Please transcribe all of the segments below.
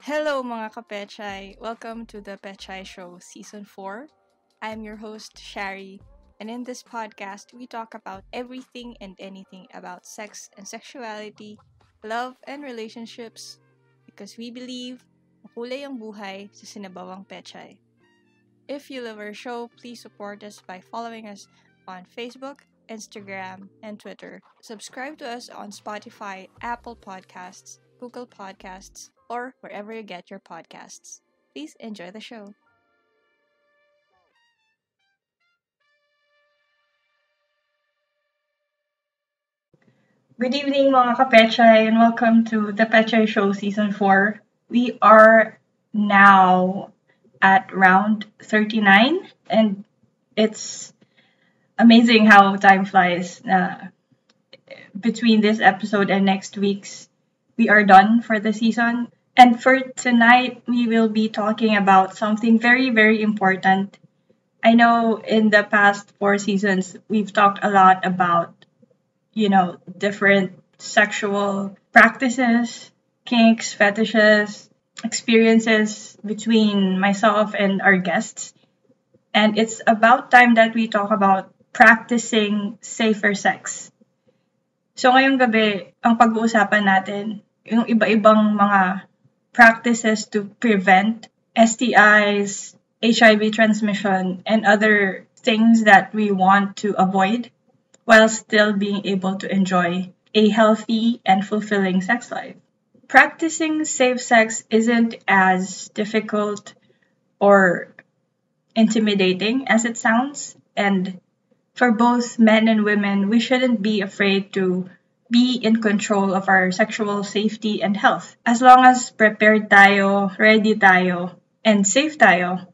Hello mga kapechay! Welcome to the Pechay Show Season 4. I'm your host, Sharee, and in this podcast, we talk about everything and anything about sex and sexuality, love and relationships, because we believe makulay ang buhay sa sinabawang pechay. If you love our show, please support us by following us on Facebook, Instagram, and Twitter. Subscribe to us on Spotify, Apple Podcasts, Google Podcasts, or wherever you get your podcasts. Please enjoy the show. Good evening mga kapechay and welcome to the Pechay Show Season 4. We are now at round 39 and it's amazing how time flies. Between this episode and next week's, we are done for the season. And for tonight, we will be talking about something very, very important. I know in the past 4 seasons, we've talked a lot about, different sexual practices, kinks, fetishes, experiences between myself and our guests. And it's about time that we talk about practicing safer sex. So ngayong gabi, ang pag-uusapan natin, yung iba-ibang mga practices to prevent STIs, HIV transmission, and other things that we want to avoid while still being able to enjoy a healthy and fulfilling sex life. Practicing safe sex isn't as difficult or intimidating as it sounds, and for both men and women, we shouldn't be afraid to be in control of our sexual safety and health. As long as prepared tayo, ready tayo, and safe tayo,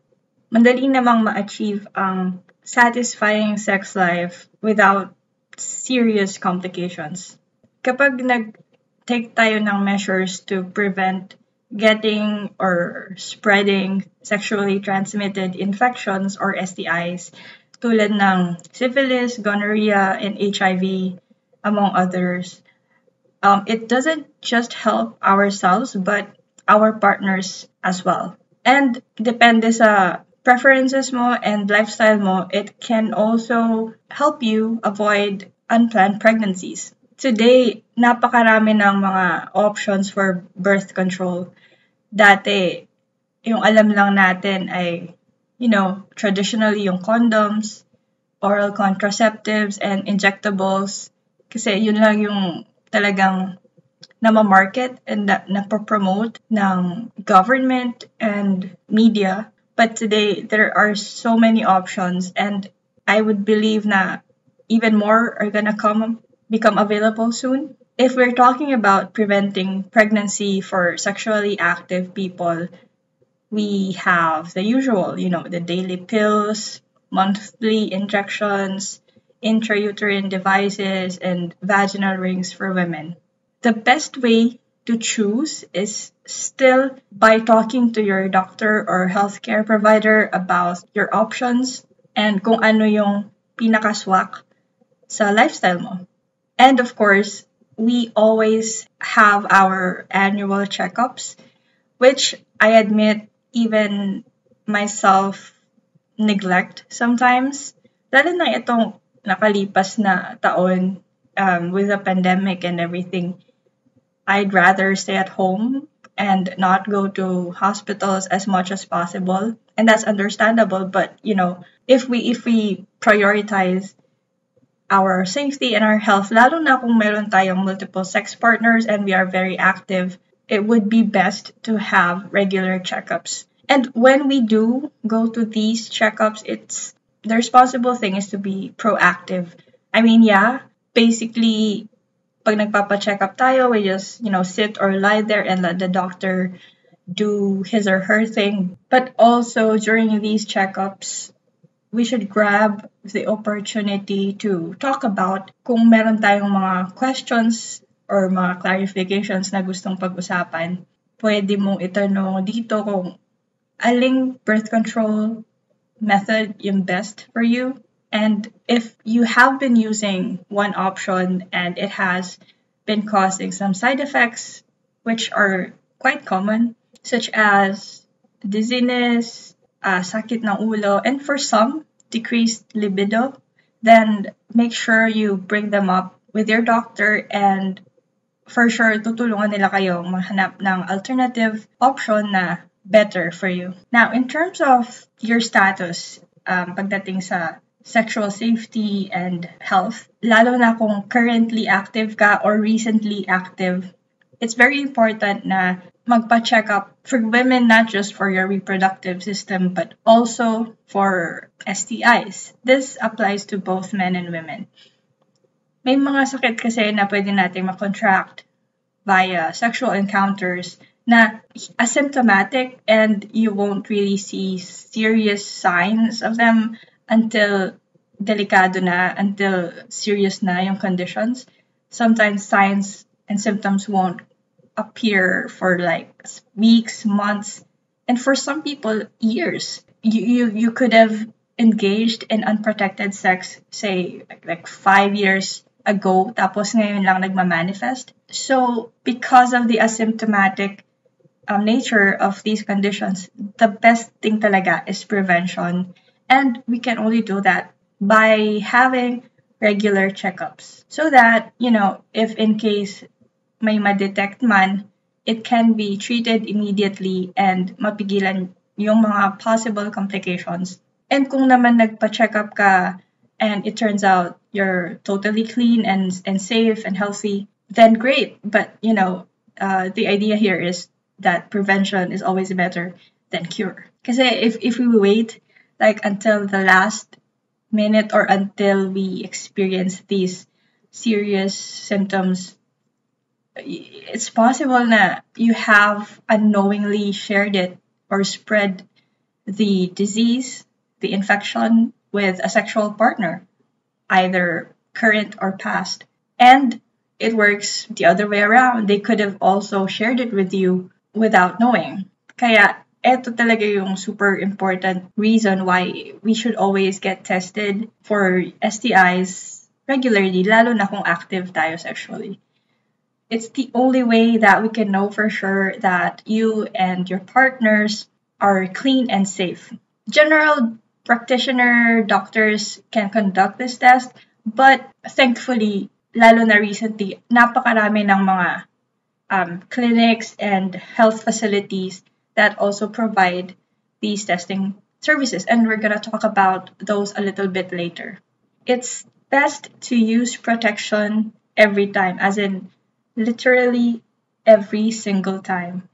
madali namang ma-achieve ang satisfying sex life without serious complications. Kapag nag-take tayo ng measures to prevent getting or spreading sexually transmitted infections or STIs tulad ng syphilis, gonorrhea, and HIV, among others, it doesn't just help ourselves but our partners as well. And depende sa preferences mo and lifestyle mo, it can also help you avoid unplanned pregnancies. Today, napakarami ng mga options for birth control. Dati, yung alam lang natin ay, traditionally yung condoms, oral contraceptives, and injectables. Kasi yun lang yung talagang namamarket and napopromote ng government and media. But today, there are so many options and I would believe na even more are gonna become available soon. If we're talking about preventing pregnancy for sexually active people, we have the usual, the daily pills, monthly injections, intrauterine devices, and vaginal rings for women. The best way to choose is still by talking to your doctor or healthcare provider about your options and kung ano yung pinakaswak sa lifestyle mo. And of course, we always have our annual checkups, which I admit even myself neglect sometimes. Lalo na itong nakalipas na taon with the pandemic and everything, I'd rather stay at home and not go to hospitals as much as possible. And that's understandable, but if we prioritize our safety and our health, lalo na kung meron tayong multiple sex partners and we are very active, it would be best to have regular checkups. And when we do go to these checkups, the responsible thing is to be proactive. I mean, basically, pag nagpapa-check up tayo, we just, sit or lie there and let the doctor do his or her thing. But also, during these checkups, we should grab the opportunity to talk about kung meron tayong mga questions or mga clarifications na gustong pag-usapan. Pwede mong itanong dito kung aling birth control method yung best for you. And if you have been using one option and it has been causing some side effects, which are quite common, such as dizziness, sakit ng ulo, and for some, decreased libido, then make sure you bring them up with your doctor, and for sure, tutulungan nila kayo mahanap ng alternative option na better for you. Now, in terms of your status, pagdating sa sexual safety and health, lalo na kung currently active ka or recently active, it's very important na magpa-check up for women, not just for your reproductive system, but also for STIs. This applies to both men and women. May mga sakit kasi na pwede nating makontract via sexual encounters na asymptomatic and you won't really see serious signs of them until delikado na, until serious na yung conditions. Sometimes signs and symptoms won't appear for like weeks, months, and for some people, years. You could have engaged in unprotected sex, say, like 5 years ago, tapos ngayon lang nagma-manifest. So, because of the asymptomatic nature of these conditions, the best thing talaga is prevention. And we can only do that by having regular checkups. So that, if in case may ma-detect man, it can be treated immediately and mapigilan yung mga possible complications. And kung naman nagpa-checkup ka and it turns out you're totally clean and safe and healthy, then great. But, the idea here is that prevention is always better than cure. Kasi if we wait like until the last minute or until we experience these serious symptoms, it's possible na you have unknowingly shared it or spread the disease, the infection with a sexual partner, either current or past. And it works the other way around. They could have also shared it with you without knowing. Kaya eto talaga yung super important reason why we should always get tested for STIs regularly, lalo na kung active tayo sexually. It's the only way that we can know for sure that you and your partners are clean and safe. General practitioner doctors can conduct this test, but thankfully, lalo na recently, napakarami ng mga clinics and health facilities that also provide these testing services. And we're going to talk about those a little bit later. It's best to use protection every time, as in literally every single time.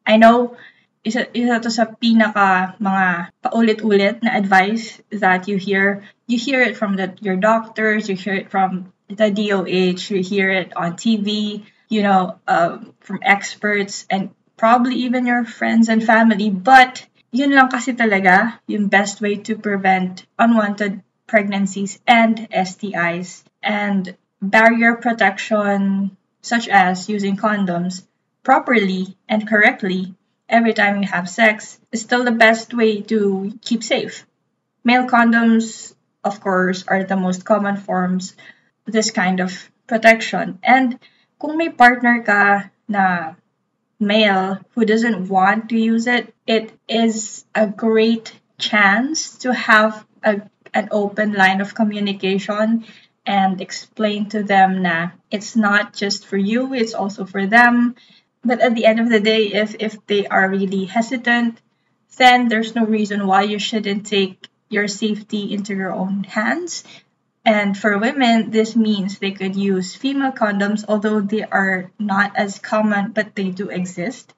I know isa to sa pinaka mga paulit-ulit na advice that you hear. You hear it from your doctors, you hear it from the DOH, you hear it on TV, from experts and probably even your friends and family. But yun lang kasi talaga yung best way to prevent unwanted pregnancies and STIs. And barrier protection, such as using condoms properly and correctly every time you have sex, is still the best way to keep safe. Male condoms, of course, are the most common forms of this kind of protection. And kung may partner ka na male who doesn't want to use it, it is a great chance to have an open line of communication and explain to them na it's not just for you, it's also for them. But at the end of the day, if they are really hesitant, then there's no reason why you shouldn't take your safety into your own hands. And for women, this means they could use female condoms, although they are not as common, but they do exist.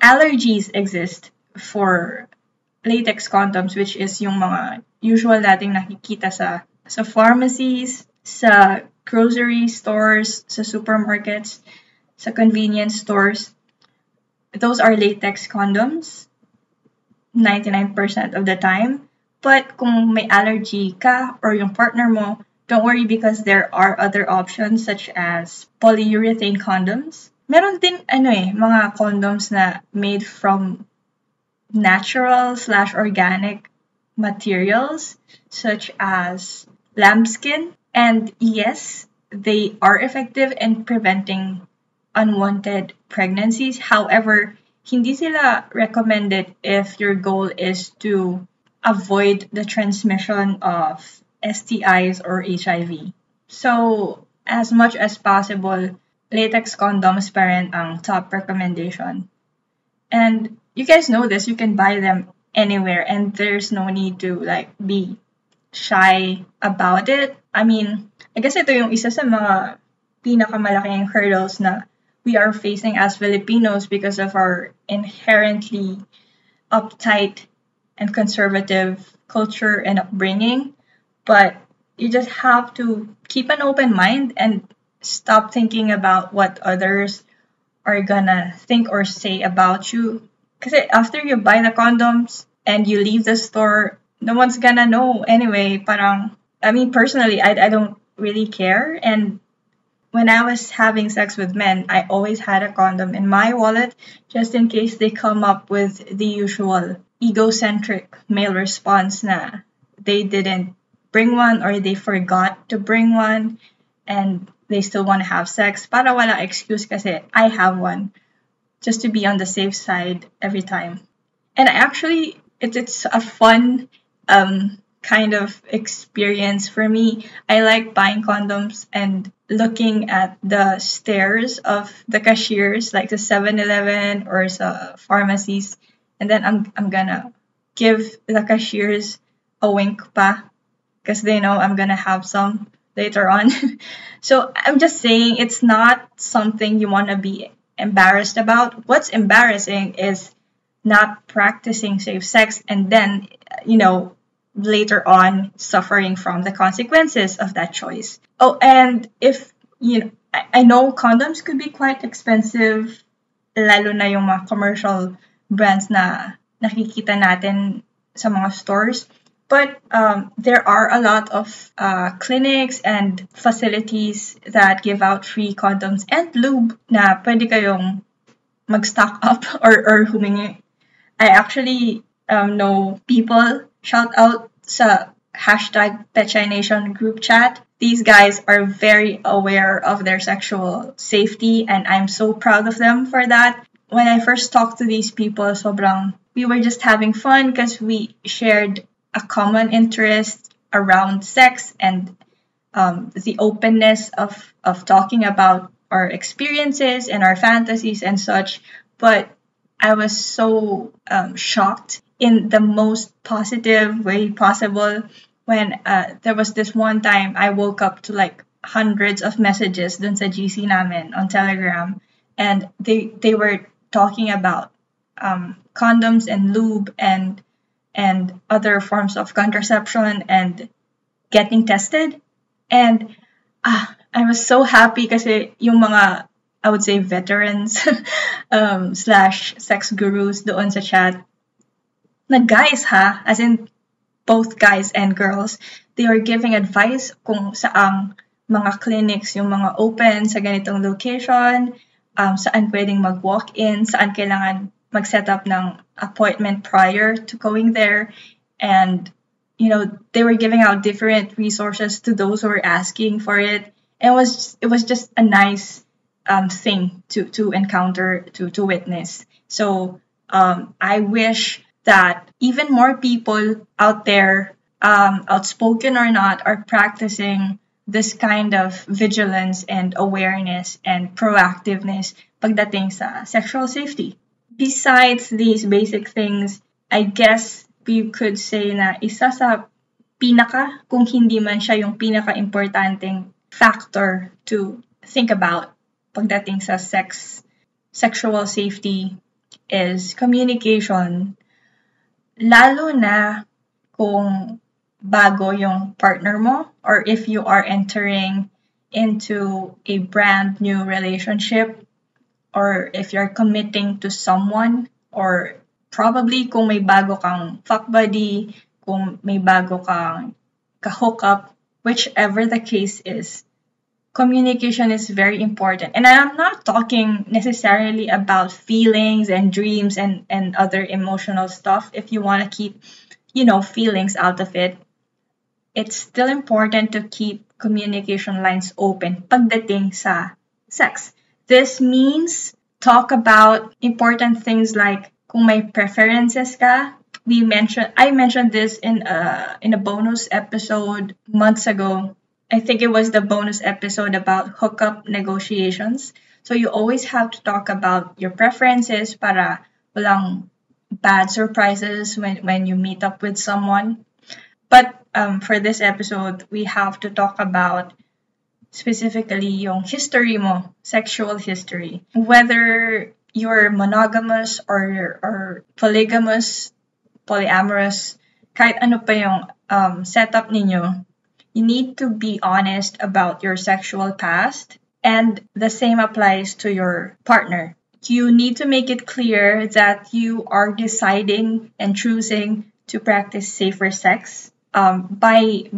Allergies exist for latex condoms, which is yung mga usual nating nakikita sa pharmacies, sa grocery stores, sa supermarkets, sa convenience stores. Those are latex condoms 99% of the time. But kung may allergy ka or yung partner mo, don't worry because there are other options such as polyurethane condoms. Meron din mga condoms na made from natural/organic materials such as lambskin. And yes, they are effective in preventing unwanted pregnancies. However, hindi sila recommended if your goal is to avoid the transmission of STIs or HIV. So, as much as possible, latex condoms pa rin ang top recommendation. And you guys know this, you can buy them anywhere and there's no need to like be shy about it. I mean, I guess ito yung isa sa mga pinakamalaking hurdles na we are facing as Filipinos because of our inherently uptight and conservative culture and upbringing. But you just have to keep an open mind and stop thinking about what others are gonna think or say about you. Because after you buy the condoms and you leave the store, no one's gonna know anyway. Parang, I mean, personally, I don't really care. And when I was having sex with men, I always had a condom in my wallet just in case they come up with the usual egocentric male response na they didn't bring one or they forgot to bring one and they still want to have sex. Para wala excuse kasi I have one just to be on the safe side every time. And actually, it's a fun kind of experience for me. I like buying condoms and looking at the stares of the cashiers, like the 7-Eleven or the pharmacies, and then I'm gonna give the cashiers a wink pa, because they know I'm gonna have some later on. So I'm just saying it's not something you want to be embarrassed about. What's embarrassing is not practicing safe sex and then, later on suffering from the consequences of that choice. Oh, and if, I know condoms could be quite expensive, lalo na yung mga commercial brands na nakikita natin sa mga stores. But there are a lot of clinics and facilities that give out free condoms and lube na pwede kayong mag-stock up or humingi. I actually know people, shout out sa hashtag Pechay Nation group chat. These guys are very aware of their sexual safety and I'm so proud of them for that. When I first talked to these people, we were just having fun because we shared a common interest around sex and the openness of talking about our experiences and our fantasies and such. But I was so shocked in the most positive way possible when there was this one time I woke up to like hundreds of messages dun sa GC namin on Telegram, and they were talking about condoms and lube and other forms of contraception and getting tested. And I was so happy kasi yung mga, I would say, veterans slash sex gurus doon sa chat, na guys ha, as in both guys and girls, they were giving advice kung saang mga clinics yung mga open sa ganitong location, saan pwedeng mag-walk-in, saan kailangan mag-set up ng appointment prior to going there. And, they were giving out different resources to those who were asking for it. And it was just a nice thing to encounter, to witness. So I wish that even more people out there, outspoken or not, are practicing this kind of vigilance and awareness and proactiveness pagdating sa sexual safety. Besides these basic things, I guess we could say na isa sa pinaka, kung hindi man siya yung pinaka-importanting factor to think about pagdating sa sexual safety is communication. Lalo na kung bago yung partner mo or if you are entering into a brand new relationship or if you're committing to someone, or probably kung may bago kang fuck buddy, kung may bago kang ka-hookup, whichever the case is, communication is very important. And I'm not talking necessarily about feelings and dreams and other emotional stuff. If you want to keep, feelings out of it, it's still important to keep communication lines open pagdating sa sex. This means talk about important things like kung may preferences ka. I mentioned this in a bonus episode months ago. I think it was the bonus episode about hookup negotiations. So you always have to talk about your preferences para walang bad surprises when you meet up with someone. But for this episode, we have to talk about specifically yung history mo, sexual history. Whether you're monogamous or polygamous, polyamorous, kahit ano pa yung setup ninyo, you need to be honest about your sexual past, and the same applies to your partner. You need to make it clear that you are deciding and choosing to practice safer sex. By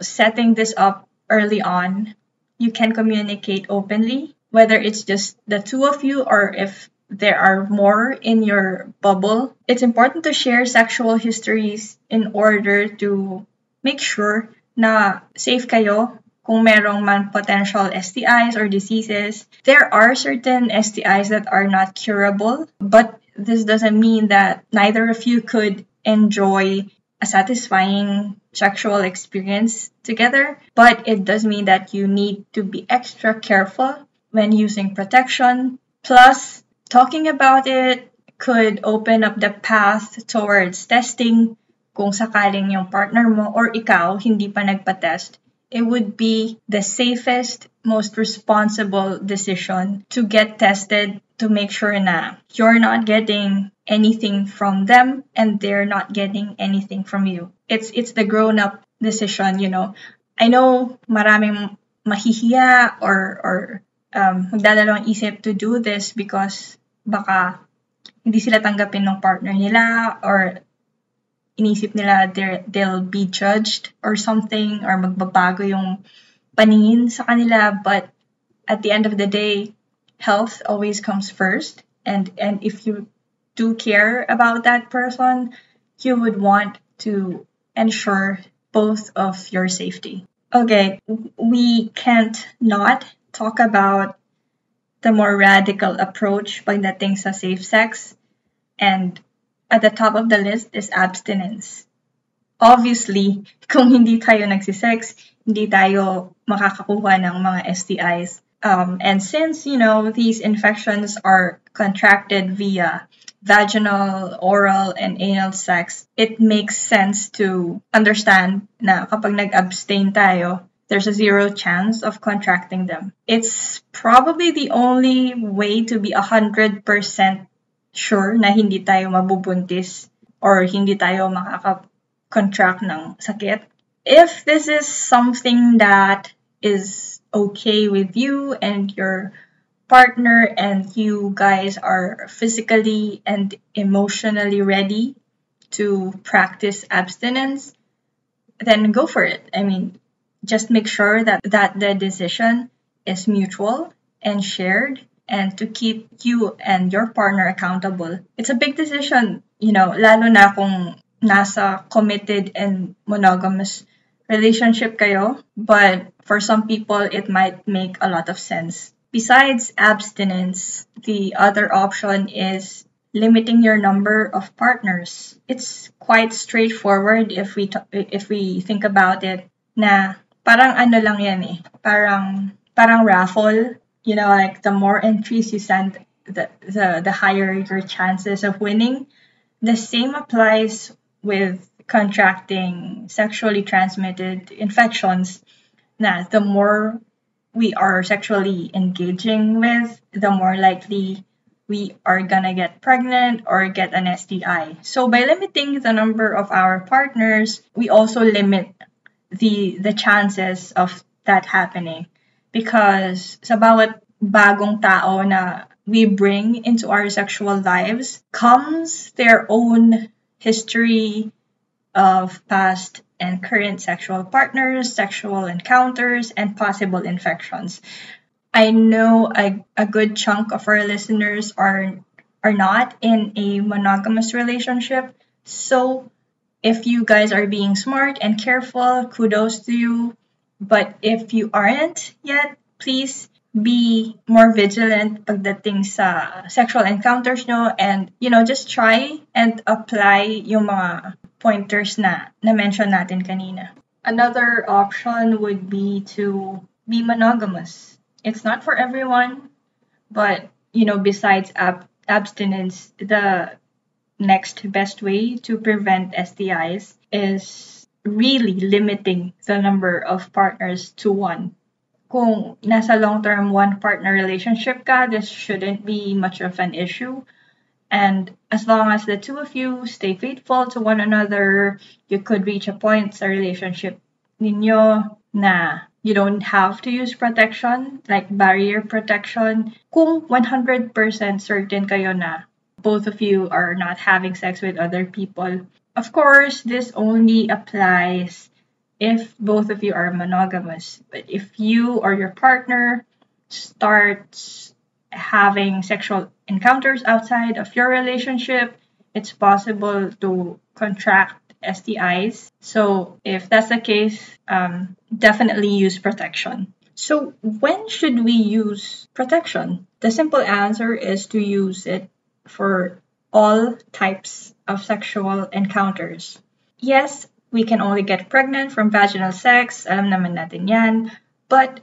setting this up early on, you can communicate openly, whether it's just the two of you or if there are more in your bubble. It's important to share sexual histories in order to make sure na safe kayo kung merong man potential STIs or diseases. There are certain STIs that are not curable, but this doesn't mean that neither of you could enjoy a satisfying sexual experience together, but it does mean that you need to be extra careful when using protection. Plus, talking about it could open up the path towards testing. Kung sakaling yung partner mo or ikaw hindi pa nagpa-test, it would be the safest, most responsible decision to get tested to make sure na you're not getting anything from them and they're not getting anything from you. It's the grown-up decision, I know maraming mahihiya or magdadalawang isip to do this because baka hindi sila tanggapin ng partner nila or inisip nila they'll be judged or something or magbabago yung paningin sa kanila. But at the end of the day, health always comes first. And if you do care about that person, you would want to ensure both of your safety. Okay, we can't not talk about the more radical approach pagdating sa safe sex. And at the top of the list is abstinence. Obviously, kung hindi tayo nagsisex, hindi tayo makakakuha ng mga STIs. And since, these infections are contracted via vaginal, oral, and anal sex, it makes sense to understand na kapag nag-abstain tayo, there's a 0 chance of contracting them. It's probably the only way to be 100% sure na hindi tayo mabubuntis or hindi tayo makaka-contract ng sakit. If this is something that is okay with you and your partner and you guys are physically and emotionally ready to practice abstinence, then go for it. I mean, just make sure that the decision is mutual and shared and to keep you and your partner accountable. It's a big decision, lalo na kung nasa committed and monogamous relationship kayo. But for some people, it might make a lot of sense. Besides abstinence, the other option is limiting your number of partners. It's quite straightforward if we think about it. Na parang ano lang yan eh. Parang raffle. Like the more entries you send, the higher your chances of winning. The same applies with contracting sexually transmitted infections. Na the more we are sexually engaging with, the more likely we are gonna get pregnant or get an STI. So by limiting the number of our partners, we also limit the chances of that happening. Because sa bawat bagong tao na we bring into our sexual lives comes their own history of past and current sexual partners, sexual encounters, and possible infections. I know a good chunk of our listeners are not in a monogamous relationship. So if you guys are being smart and careful, kudos to you. But if you aren't yet, please be more vigilant pagdating sa sexual encounters nyo, and just try and apply yung mga pointers na na-mention natin kanina. Another option would be to be monogamous. It's not for everyone, but besides abstinence, the next best way to prevent STIs is really limiting the number of partners to one. Kung nasa long-term one-partner relationship ka, this shouldn't be much of an issue. And as long as the two of you stay faithful to one another, you could reach a point sa relationship ninyo na you don't have to use protection, like barrier protection, kung 100% certain kayo na both of you are not having sex with other people. Of course, this only applies if both of you are monogamous. But if you or your partner starts having sexual encounters outside of your relationship, it's possible to contract STIs. So if that's the case, definitely use protection. So when should we use protection? The simple answer is to use it for all types of sexual encounters. Yes, we can only get pregnant from vaginal sex, alam naman natin yan, but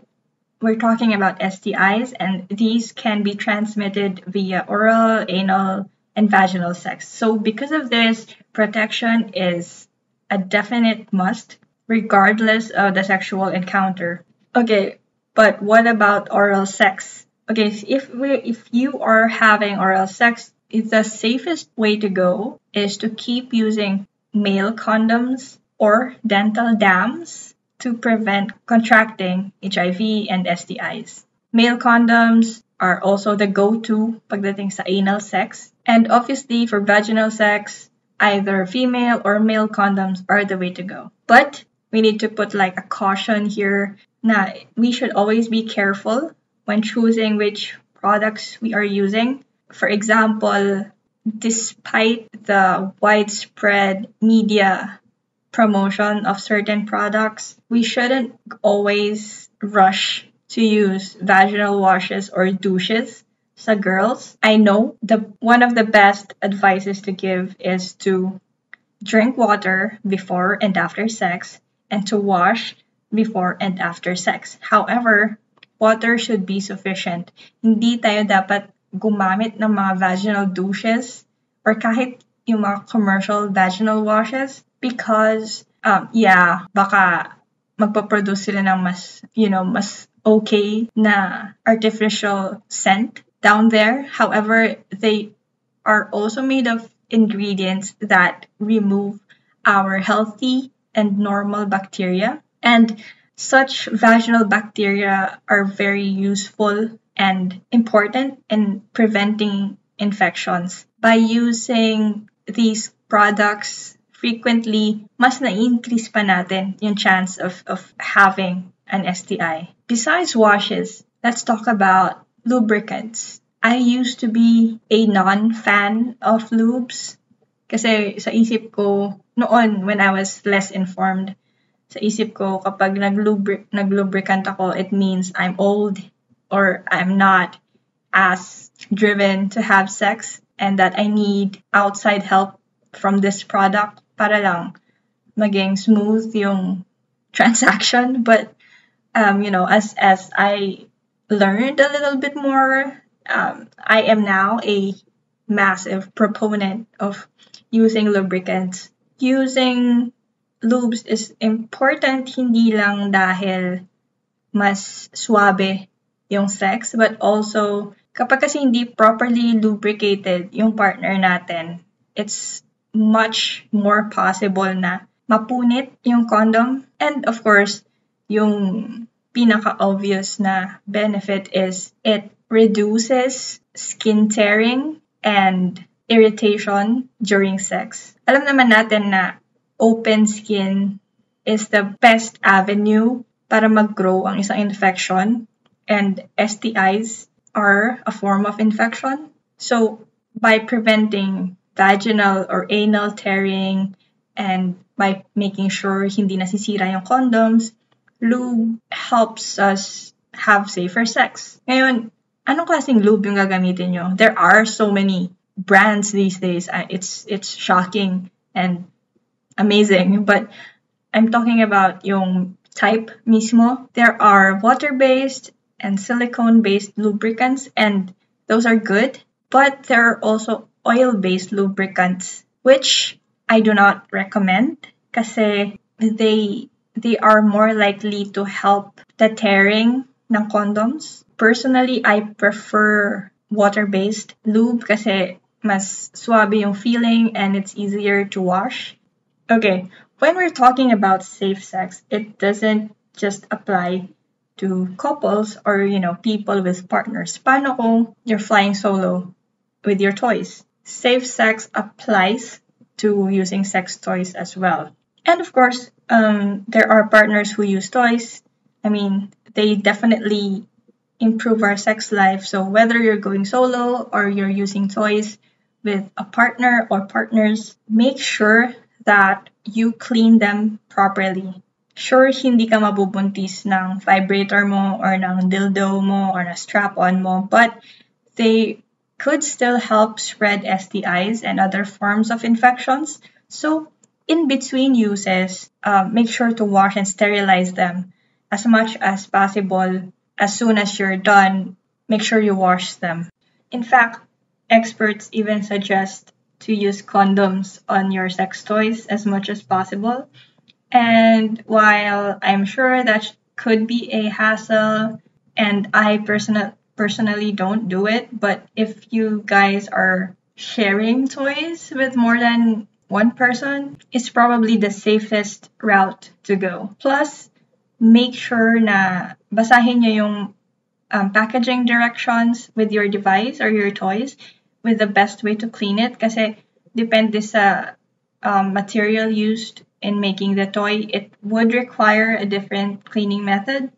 we're talking about STIs, and these can be transmitted via oral, anal, and vaginal sex. So because of this, protection is a definite must, regardless of the sexual encounter. Okay, but what about oral sex? Okay, if you are having oral sex, the safest way to go is to keep using male condoms or dental dams to prevent contracting HIV and STIs. Male condoms are also the go-to pagdating sa anal sex. And obviously, for vaginal sex, either female or male condoms are the way to go. But we need to put like a caution here na we should always be careful when choosing which products we are using. For example, despite the widespread media promotion of certain products, we shouldn't always rush to use vaginal washes or douches sa girls. I know one of the best advices to give is to drink water before and after sex and to wash before and after sex. However, water should be sufficient. Hindi tayo dapat gumamit ng mga vaginal douches or kahit yung mga commercial vaginal washes because, baka magpaproduce sila ng mas okay na artificial scent down there. However, they are also made of ingredients that remove our healthy and normal bacteria. And such vaginal bacteria are very useful and important in preventing infections. By using these products frequently, mas na-increase pa natin yung chance of having an STI. Besides washes, let's talk about lubricants. I used to be a non-fan of lubes kasi sa isip ko, noon when I was less informed, sa isip ko kapag naglubricant ako, it means I'm old or I'm not as driven to have sex and that I need outside help from this product para lang maging smooth yung transaction. But as I learned a little bit more, I am now a massive proponent of using lubricants. Using lubes is important hindi lang dahil mas suabe yung sex, but also kapag kasi hindi properly lubricated yung partner natin, it's much more possible na mapunit yung condom. And of course, yung pinaka-obvious na benefit is it reduces skin tearing and irritation during sex. Alam naman natin na open skin is the best avenue para mag-grow ang isang infection, and STIs are a form of infection. So by preventing vaginal or anal tearing and by making sure hindi nasisira yung condoms, lube helps us have safer sex. Ngayon, anong klaseng lube yung gagamitin nyo? There are so many brands these days. It's shocking and amazing. But I'm talking about yung type mismo. There are water-based and silicone-based lubricants, and those are good. But there are also oil-based lubricants, which I do not recommend kasi they are more likely to help the tearing ng condoms. Personally, I prefer water-based lube kasi mas suabe yung feeling and it's easier to wash. Okay, when we're talking about safe sex, it doesn't just apply to couples or, people with partners. Paano kung you're flying solo with your toys? Safe sex applies to using sex toys as well. And of course, there are partners who use toys. I mean, they definitely improve our sex life. So whether you're going solo or you're using toys with a partner or partners, make sure that you clean them properly. Sure, hindi ka mabubuntis ng vibrator mo or ng dildo mo or ng strap-on mo, but they could still help spread STIs and other forms of infections. So in between uses, make sure to wash and sterilize them as much as possible. As soon as you're done, make sure you wash them. In fact, experts even suggest to use condoms on your sex toys as much as possible. And while I'm sure that could be a hassle, and I personally don't do it, but if you guys are sharing toys with more than one person, it's probably the safest route to go. Plus, make sure na basahin nyo yung packaging directions with your device or your toys with the best way to clean it kasi depende sa material used in making the toy. It would require a different cleaning method.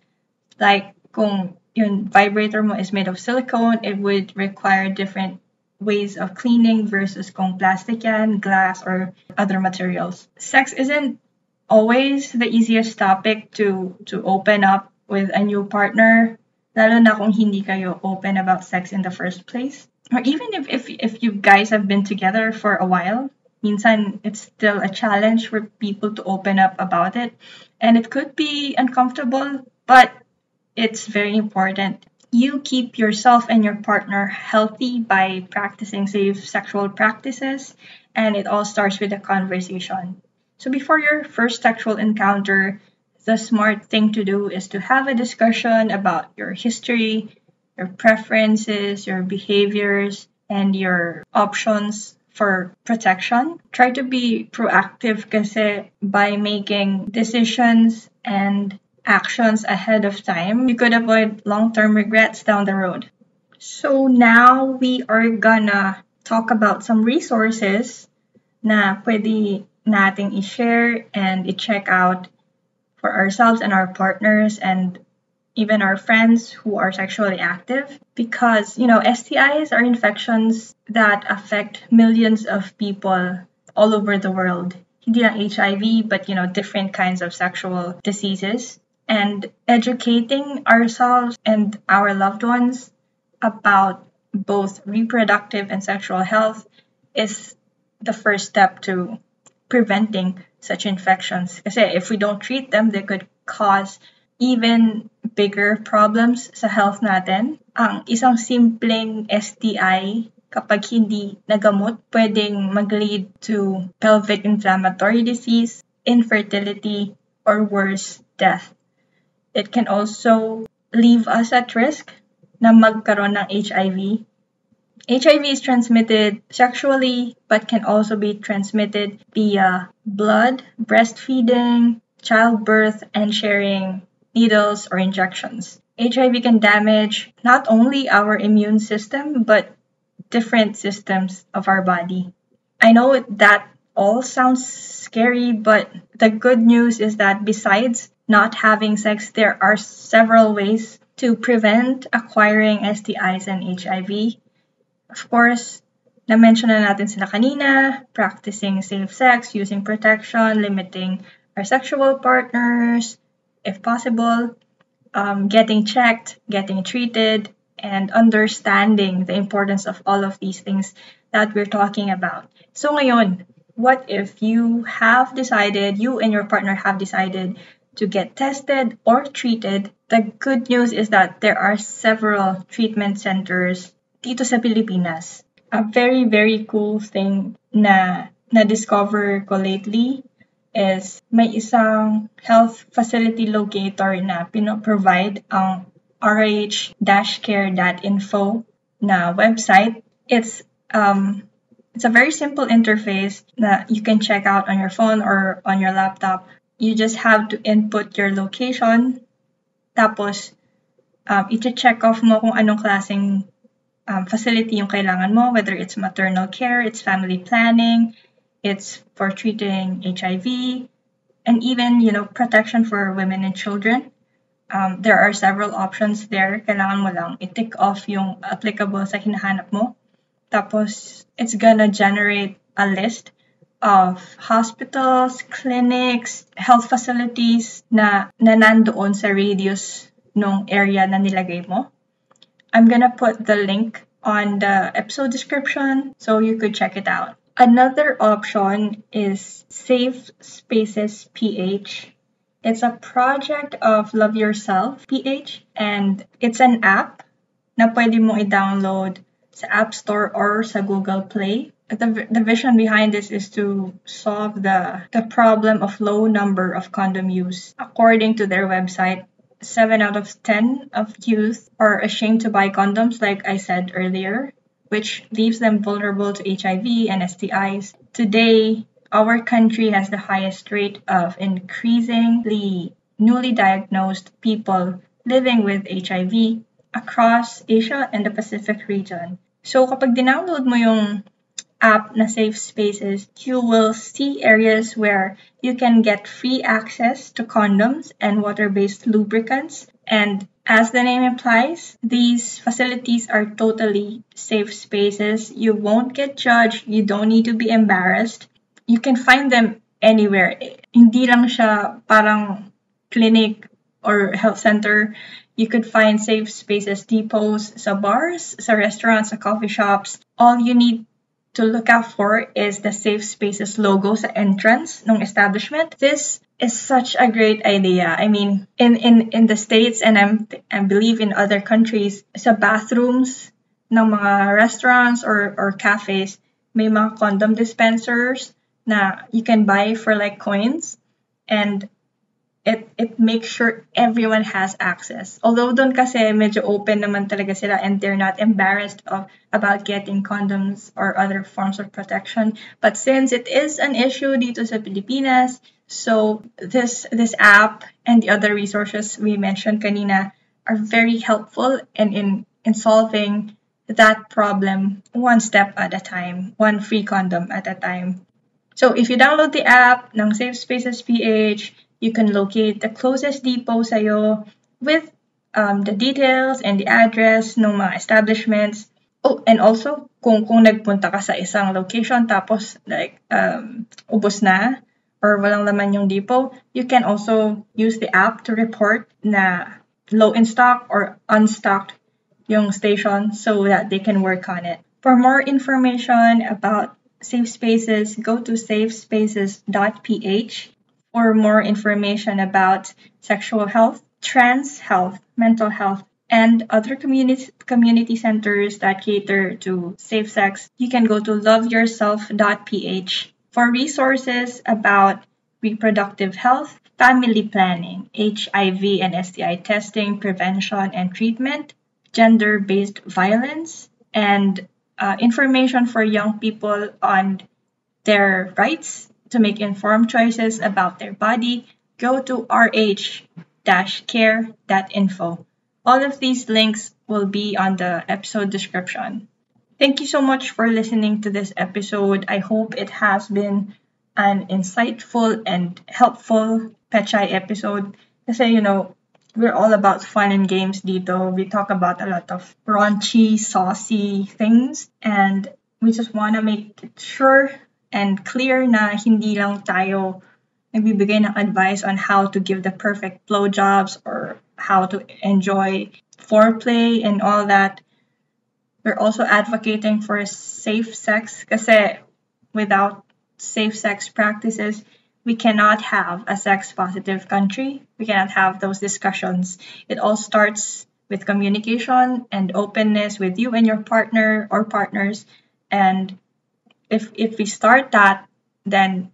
Like kung yung vibrator mo is made of silicone, it would require different ways of cleaning versus kung plastic yan, glass, or other materials. Sex isn't always the easiest topic to open up with a new partner, lalo na kung hindi kayo open about sex in the first place. Or even if you guys have been together for a while, minsan it's still a challenge for people to open up about it. And it could be uncomfortable, but it's very important. You keep yourself and your partner healthy by practicing safe sexual practices, and it all starts with a conversation. So before your first sexual encounter, the smart thing to do is to have a discussion about your history, your preferences, your behaviors, and your options for protection. Try to be proactive kasi by making decisions and actions ahead of time, you could avoid long-term regrets down the road. So now we are gonna talk about some resources na pwede nating i-share and i-check out for ourselves and our partners and even our friends who are sexually active. Because, STIs are infections that affect millions of people all over the world. Hindi lang HIV, but, different kinds of sexual diseases. And educating ourselves and our loved ones about both reproductive and sexual health is the first step to preventing such infections. Kasi if we don't treat them, they could cause even bigger problems sa health natin. Ang isang simpleng STI, kapag hindi nagamot, pwedeng mag-lead to pelvic inflammatory disease, infertility, or worse, death. It can also leave us at risk na magkaroon ng HIV. HIV is transmitted sexually but can also be transmitted via blood, breastfeeding, childbirth, and sharing needles or injections. HIV can damage not only our immune system but different systems of our body. I know that all sounds scary, but the good news is that besides not having sex, there are several ways to prevent acquiring STIs and HIV. Of course, na-mention na natin sila kanina, practicing safe sex, using protection, limiting our sexual partners, if possible, getting checked, getting treated, and understanding the importance of all of these things that we're talking about. So ngayon, what if you and your partner have decided to get tested or treated? The good news is that there are several treatment centers dito sa Pilipinas. A very, very cool thing na na-discover ko lately is may isang health facility locator na pino-provide ang rh-care.info na website. It's a very simple interface that you can check out on your phone or on your laptop. You just have to input your location, tapos i-check off mo kung anong klaseng facility yung kailangan mo, whether it's maternal care, it's family planning, it's for treating HIV, and even, protection for women and children. There are several options there. Kailangan mo lang i-tick off yung applicable sa hinahanap mo. Tapos, it's gonna generate a list of hospitals, clinics, health facilities na nandoon sa radius nung area na nilagay mo. I'm gonna put the link on the episode description so you could check it out. Another option is Safe Spaces PH. It's a project of Love Yourself PH, and it's an app na pwede mo i-download sa App Store or sa Google Play. The vision behind this is to solve the problem of low number of condom use. According to their website, 7 out of 10 of youth are ashamed to buy condoms, like I said earlier, which leaves them vulnerable to HIV and STIs. Today, our country has the highest rate of increasingly newly diagnosed people living with HIV across Asia and the Pacific region. So kapag dinownload mo yung app na Safe Spaces, you will see areas where you can get free access to condoms and water-based lubricants. And as the name implies, these facilities are totally safe spaces. You won't get judged. You don't need to be embarrassed. You can find them anywhere. Hindi lang siya parang clinic or health center. You could find safe spaces depots sa bars, sa restaurants, sa coffee shops. All you need to look out for is the Safe Spaces logo sa entrance ng establishment. This is such a great idea. I mean, in the States and I believe in other countries, sa bathrooms ng mga restaurants or cafes, may mga condom dispensers na you can buy for like coins, and it makes sure everyone has access. Although doon kasi medyo open naman talaga sila and they're not embarrassed about getting condoms or other forms of protection. But since it is an issue dito sa Pilipinas, so this app and the other resources we mentioned kanina are very helpful in solving that problem one step at a time, one free condom at a time. So if you download the app ng Safe Spaces PH, you can locate the closest depot sa'yo with the details and the address ng mga establishments. Oh, and also, kung nagpunta ka sa isang location tapos like ubos na or walang laman yung depot, you can also use the app to report na low in stock or unstocked yung station so that they can work on it. For more information about Safe Spaces, go to safespaces.ph. For more information about sexual health, trans health, mental health, and other community centers that cater to safe sex, you can go to loveyourself.ph. For resources about reproductive health, family planning, HIV and STI testing, prevention and treatment, gender-based violence, and information for young people on their rights to make informed choices about their body, go to rh-care.info. All of these links will be on the episode description. Thank you so much for listening to this episode. I hope it has been an insightful and helpful Pechay episode. Kasi, we're all about fun and games dito. We talk about a lot of raunchy, saucy things. And we just want to make it sure and clear na hindi lang tayo nagbibigay ng advice on how to give the perfect blowjobs or how to enjoy foreplay and all that. We're also advocating for safe sex kasi without safe sex practices, we cannot have a sex-positive country. We cannot have those discussions. It all starts with communication and openness with you and your partner or partners. And if we start that, then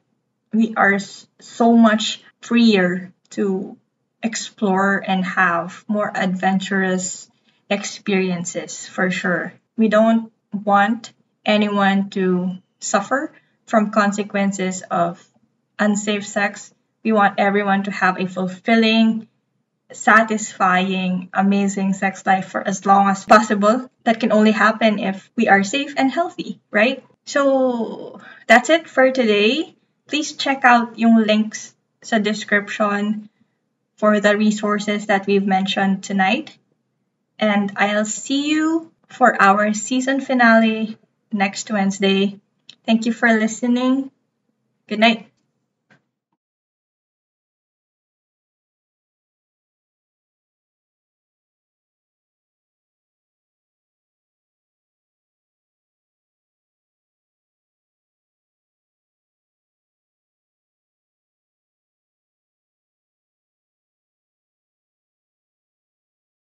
we are so much freer to explore and have more adventurous experiences for sure. We don't want anyone to suffer from consequences of unsafe sex. We want everyone to have a fulfilling, satisfying, amazing sex life for as long as possible. That can only happen if we are safe and healthy, right? So that's it for today. Please check out yung links sa description for the resources that we've mentioned tonight. And I'll see you for our season finale next Wednesday. Thank you for listening. Good night.